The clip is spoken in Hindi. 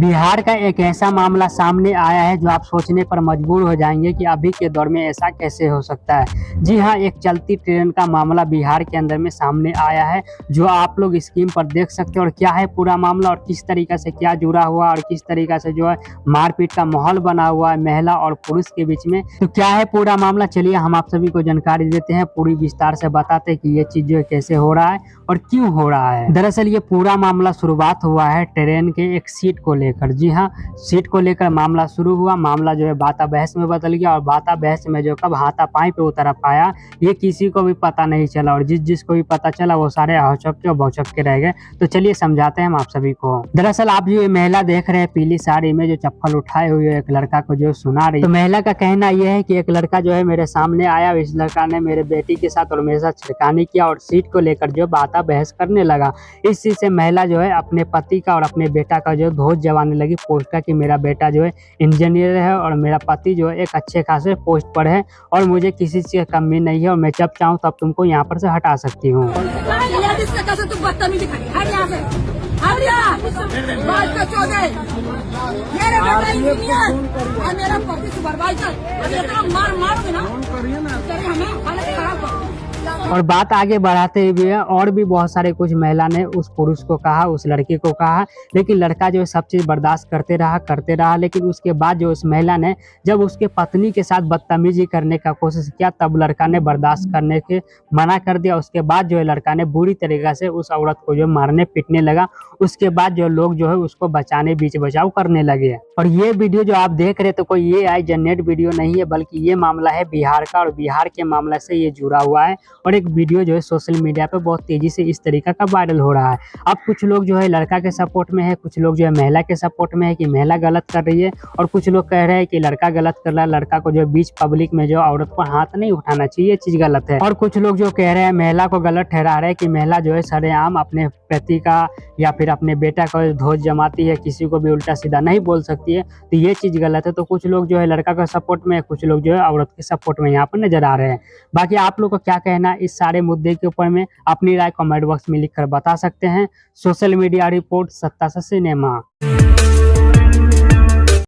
बिहार का एक ऐसा मामला सामने आया है जो आप सोचने पर मजबूर हो जाएंगे कि अभी के दौर में ऐसा कैसे हो सकता है। जी हाँ, एक चलती ट्रेन का मामला बिहार के अंदर में सामने आया है जो आप लोग स्क्रीन पर देख सकते हैं। और क्या है पूरा मामला और किस तरीके से क्या जुड़ा हुआ और किस तरीके से जो है मारपीट का माहौल बना हुआ है महिला और पुरुष के बीच में। तो क्या है पूरा मामला, चलिए हम आप सभी को जानकारी देते हैं, पूरी विस्तार से बताते हैं कि ये चीज जो है कैसे हो रहा है और क्यों हो रहा है। दरअसल ये पूरा मामला शुरुआत हुआ है ट्रेन के एक सीट को लेकर। जी हाँ, सीट को लेकर मामला शुरू हुआ। मामला जो है बाता बहस में बदल गया और बाता बहस में जो कब हाथापाई पे उतर पाया ये किसी को भी पता नहीं चला। और जिसको भी पता चला वो सारे हौचक के और भौचक के रह गए। तो चलिए समझाते हैं हम आप सभी को। दरअसल आप जो ये महिला देख रहे हैं पीली साड़ी में जो चप्पल उठाए हुए एक लड़का को जो सुना रही, तो महिला का कहना यह है कि एक लड़का जो है मेरे सामने आया, इस लड़का ने मेरे बेटी के साथ और मेरे साथ छिड़कानी किया और सीट को लेकर जो बाता बहस करने लगा। इस चीज से महिला जो है अपने पति का और अपने बेटा का जो धोज जमाने लगी पोस्ट का कि मेरा बेटा जो है इंजीनियर है और मेरा पति जो है एक अच्छे खासे पोस्ट पर है और मुझे किसी चीज की कमी नहीं है और मैं जब चाहूँ तब तुमको यहाँ पर से हटा सकती हूँ। और बात आगे बढ़ाते हुए और भी बहुत सारे कुछ महिला ने उस पुरुष को कहा, उस लड़के को कहा, लेकिन लड़का जो है सब चीज बर्दाश्त करते रहा। लेकिन उसके बाद जो उस महिला ने जब उसके पत्नी के साथ बदतमीजी करने का कोशिश किया तब लड़का ने बर्दाश्त करने के मना कर दिया। उसके बाद जो है लड़का ने बुरी तरीके से उस औरत को जो मारने पीटने लगा। उसके बाद जो लोग जो है उसको बचाने बीच बचाव करने लगे। और ये वीडियो जो आप देख रहे तो कोई ये AI जनरेट वीडियो नहीं है, बल्कि ये मामला है बिहार का और बिहार के मामले से ये जुड़ा हुआ है। और एक वीडियो जो है सोशल मीडिया पे बहुत तेजी से इस तरीका का वायरल हो रहा है। अब कुछ लोग जो है लड़का के सपोर्ट में है, कुछ लोग जो है महिला के सपोर्ट में है कि महिला गलत कर रही है, और कुछ लोग कह रहे हैं कि लड़का गलत कर रहा है, लड़का को जो बीच पब्लिक में जो औरत पर हाथ नहीं उठाना चाहिए, ये चीज गलत है। और कुछ लोग जो कह रहे हैं महिला को गलत ठहरा रहे हैं कि महिला जो है सरेआम अपने पति का या फिर अपने बेटा का धोज जमाती है, किसी को भी उल्टा सीधा नहीं बोल सकती है, तो ये चीज गलत है। तो कुछ लोग जो है लड़का का सपोर्ट में है, कुछ लोग जो है औरत के सपोर्ट में यहाँ पर नजर आ रहे हैं। बाकी आप लोग को क्या कहना इस सारे मुद्दे के ऊपर में अपनी राय कमेंट बॉक्स में लिखकर बता सकते हैं। सोशल मीडिया रिपोर्ट सत्ता से सिनेमा।